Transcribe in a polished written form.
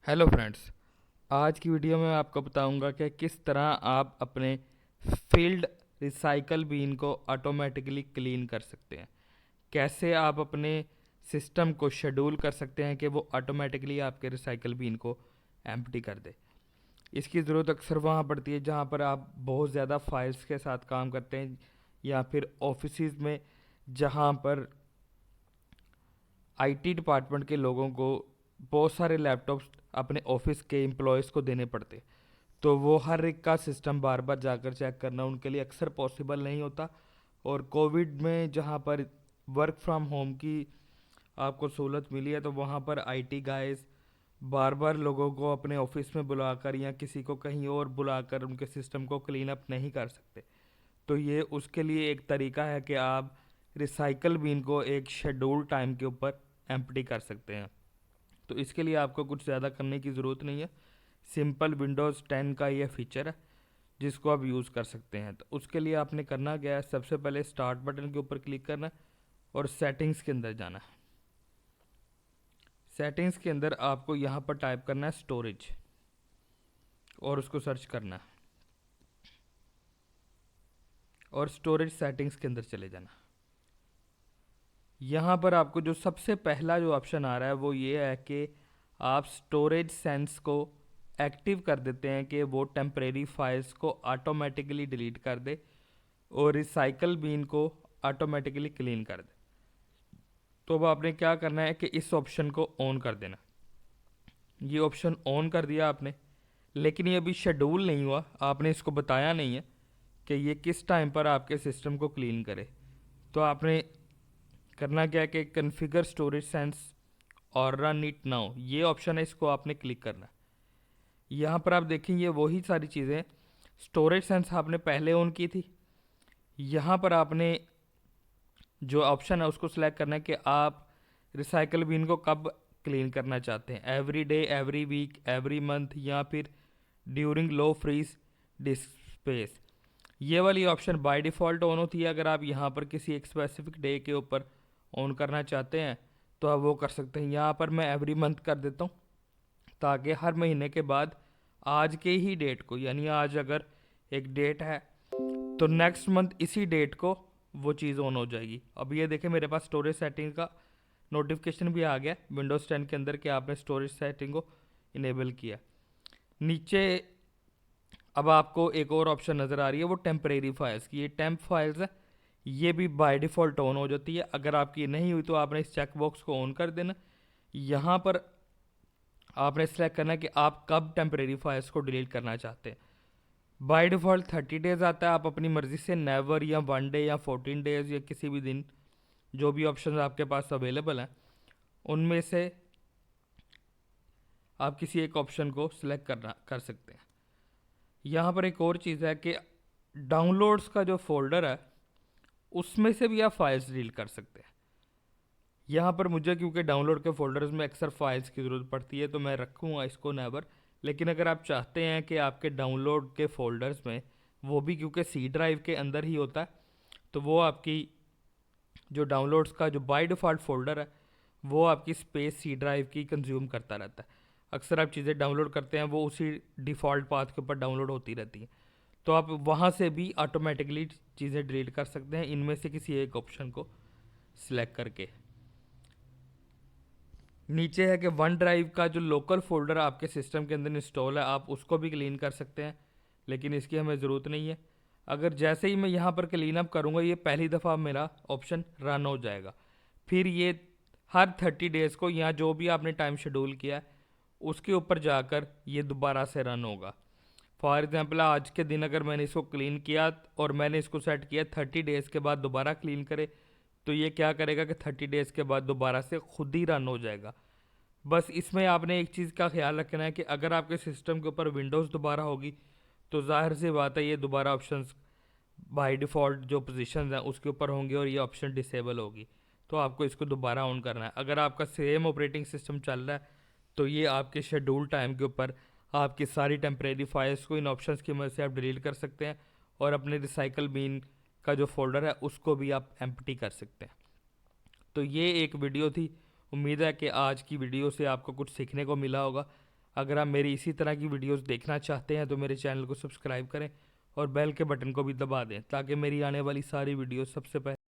Hello friends. आज की video में आपको बताऊंगा कि किस तरह आप अपने फील्ड रिसाइकल बीन को ऑटोमेटिकली क्लीन कर सकते हैं। कैसे आप अपने सिस्टम को शेड्यूल कर सकते हैं कि वो ऑटोमेटिकली आपके रिसाइकल बीन को एम्प्टी कर दे। इसकी ज़रूरत अक्सर वहाँ पड़ती है जहाँ पर आप बहुत ज़्यादा फाइल्स के साथ काम करते हैं, या फिर ऑफिस में जहाँ पर आईटी डिपार्टमेंट के लोगों को बहुत सारे लैपटॉप्स अपने ऑफिस के एम्प्लॉयज़ को देने पड़ते। तो वो हर एक का सिस्टम बार बार जाकर चेक करना उनके लिए अक्सर पॉसिबल नहीं होता। और कोविड में जहाँ पर वर्क फ्रॉम होम की आपको सहूलत मिली है, तो वहाँ पर आईटी गाइस बार बार लोगों को अपने ऑफिस में बुलाकर या किसी को कहीं और बुलाकर उनके सिस्टम को क्लीन अप नहीं कर सकते। तो ये उसके लिए एक तरीका है कि आप रिसाइकल बिन को एक शेड्यूल टाइम के ऊपर एम्प्टी कर सकते हैं। तो इसके लिए आपको कुछ ज़्यादा करने की ज़रूरत नहीं है। सिंपल विंडोज़ 10 का ये फीचर है जिसको आप यूज़ कर सकते हैं। तो उसके लिए आपने करना क्या है, सबसे पहले स्टार्ट बटन के ऊपर क्लिक करना है और सेटिंग्स के अंदर जाना है। सेटिंग्स के अंदर आपको यहाँ पर टाइप करना है स्टोरेज और उसको सर्च करना है, और स्टोरेज सेटिंग्स के अंदर चले जाना। यहाँ पर आपको जो सबसे पहला जो ऑप्शन आ रहा है वो ये है कि आप स्टोरेज सेंस को एक्टिव कर देते हैं कि वो टेम्परेरी फाइल्स को ऑटोमेटिकली डिलीट कर दे और रिसाइकल बीन को ऑटोमेटिकली क्लीन कर दे। तो अब आपने क्या करना है कि इस ऑप्शन को ऑन कर देना। ये ऑप्शन ऑन कर दिया आपने, लेकिन ये अभी शेड्यूल नहीं हुआ, आपने इसको बताया नहीं है कि ये किस टाइम पर आपके सिस्टम को क्लीन करे। तो आपने करना क्या है कि कन्फिगर स्टोरेज सेंस और रन इट नाउ, ये ऑप्शन है, इसको आपने क्लिक करना है। यहाँ पर आप देखेंगे वही सारी चीज़ें स्टोरेज सेंस आपने पहले ऑन की थी। यहाँ पर आपने जो ऑप्शन है उसको सिलेक्ट करना है कि आप रिसाइकल बिन को कब क्लीन करना चाहते हैं, every day, every week, every month, या फिर during low free disk space. ये वाली ऑप्शन बाय डिफ़ॉल्ट ऑन होती है। अगर आप यहाँ पर किसी एक स्पेसिफिक डे के ऊपर ऑन करना चाहते हैं तो आप वो कर सकते हैं। यहाँ पर मैं एवरी मंथ कर देता हूँ ताकि हर महीने के बाद आज के ही डेट को, यानी आज अगर एक डेट है तो नेक्स्ट मंथ इसी डेट को वो चीज़ ऑन हो जाएगी। अब ये देखें मेरे पास स्टोरेज सेटिंग का नोटिफिकेशन भी आ गया विंडोज़ 10 के अंदर कि आपने स्टोरेज सेटिंग को इनेबल किया। नीचे अब आपको एक और ऑप्शन नज़र आ रही है वो टेम्परेरी फाइल्स की। ये टेम्प फाइल्स है, ये भी बाय डिफ़ॉल्ट ऑन हो जाती है। अगर आपकी नहीं हुई तो आपने इस चेक बॉक्स को ऑन कर देना। यहाँ पर आपने सेलेक्ट करना है कि आप कब टेम्परेरी फाइल्स को डिलीट करना चाहते हैं। बाय डिफ़ॉल्ट 30 डेज़ आता है, आप अपनी मर्ज़ी से नेवर या 1 डे या 14 डेज़ या किसी भी दिन, जो भी ऑप्शन आपके पास अवेलेबल हैं उनमें से आप किसी एक ऑप्शन को सिलेक्ट करना कर सकते हैं। यहाँ पर एक और चीज़ है कि डाउनलोड्स का जो फोल्डर है उसमें से भी आप फाइल्स डिलीट कर सकते हैं। यहाँ पर मुझे क्योंकि डाउनलोड के फोल्डर्स में अक्सर फाइल्स की ज़रूरत पड़ती है तो मैं रखूँगा इसको नेवर। लेकिन अगर आप चाहते हैं कि आपके डाउनलोड के फोल्डर्स में वो भी, क्योंकि सी ड्राइव के अंदर ही होता है, तो वो आपकी जो डाउनलोड्स का जो बाय डिफ़ॉल्ट फोल्डर है वो आपकी स्पेस सी ड्राइव की कंज्यूम करता रहता है। अक्सर आप चीज़ें डाउनलोड करते हैं वो उसी डिफ़ॉल्ट पाथ के ऊपर डाउनलोड होती रहती हैं। तो आप वहाँ से भी ऑटोमेटिकली चीज़ें डिलीट कर सकते हैं इनमें से किसी एक ऑप्शन को सिलेक्ट करके। नीचे है कि वन ड्राइव का जो लोकल फोल्डर आपके सिस्टम के अंदर इंस्टॉल है आप उसको भी क्लीन कर सकते हैं, लेकिन इसकी हमें ज़रूरत नहीं है। अगर जैसे ही मैं यहाँ पर क्लीन अप करूँगा ये पहली दफ़ा मेरा ऑप्शन रन हो जाएगा। फिर ये हर 30 डेज़ को, या जो भी आपने टाइम शेड्यूल किया है उसके ऊपर जाकर ये दोबारा से रन होगा। फॉर एग्ज़ाम्पल आज के दिन अगर मैंने इसको क्लीन किया और मैंने इसको सेट किया 30 डेज़ के बाद दोबारा क्लीन करे, तो ये क्या करेगा कि 30 डेज़ के बाद दोबारा से खुद ही रन हो जाएगा। बस इसमें आपने एक चीज़ का ख्याल रखना है कि अगर आपके सिस्टम के ऊपर विंडोज़ दोबारा होगी तो जाहिर सी बात है ये दोबारा ऑप्शंस बाय डिफ़ॉल्ट जो पोजीशंस हैं उसके ऊपर होंगे और ये ऑप्शन डिसेबल होगी। तो आपको इसको दोबारा ऑन करना है। अगर आपका सेम ऑपरेटिंग सिस्टम चल रहा है तो ये आपके शेड्यूल टाइम के ऊपर आपकी सारी टेम्परेरी फाइल्स को इन ऑप्शंस की मदद से आप डिलीट कर सकते हैं और अपने रिसाइकल बीन का जो फोल्डर है उसको भी आप एम्प्टी कर सकते हैं। तो ये एक वीडियो थी। उम्मीद है कि आज की वीडियो से आपको कुछ सीखने को मिला होगा। अगर आप मेरी इसी तरह की वीडियोस देखना चाहते हैं तो मेरे चैनल को सब्सक्राइब करें और बेल के बटन को भी दबा दें ताकि मेरी आने वाली सारी वीडियोस सबसे पहले